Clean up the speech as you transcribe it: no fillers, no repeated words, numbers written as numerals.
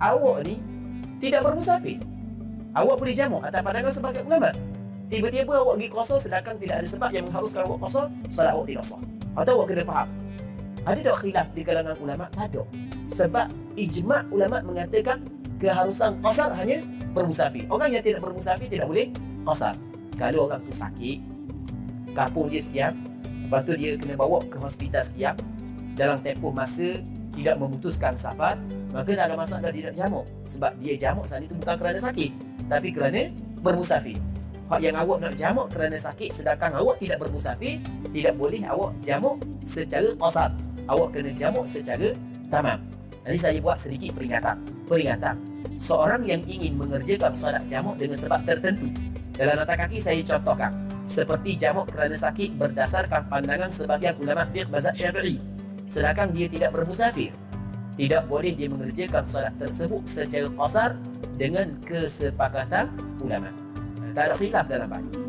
awak ni tidak bermusafir. Awak boleh jamak atas pandangan sebagai ulama. Tiba-tiba awak pergi qasar sedangkan tidak ada sebab yang mengharuskan awak qasar, solat awak tidak sah. Atau awak kena faham. Ada tak khilaf di kalangan ulama? Tak ada. Sebab ijma' ulama mengatakan keharusan qasar hanya bermusafir. Orang yang tidak bermusafir tidak boleh qasar. Kalau orang tu sakit, kampung dia sekian, lepas tu dia kena bawa ke hospital sekian, dalam tempoh masa tidak memutuskan safar, maka tak ada masalah dia nak jamak. Sebab dia jamak saat itu bukan kerana sakit, tapi kerana bermusafir. Hak yang awak nak jamak kerana sakit sedangkan awak tidak bermusafir, tidak boleh awak jamak secara qasar. Awak kena jamak secara tamam. Nanti saya buat sedikit peringatan. Seorang yang ingin mengerjakan solat jamak dengan sebab tertentu, dalam nota kaki saya contohkan, seperti jamak kerana sakit berdasarkan pandangan sebagian ulama fiqh mazhab Syafi'i, sedangkan dia tidak bermusafir, tidak boleh dia mengerjakan solat tersebut secara qasar dengan kesepakatan ulama. Tak ada khilaf dalam bab.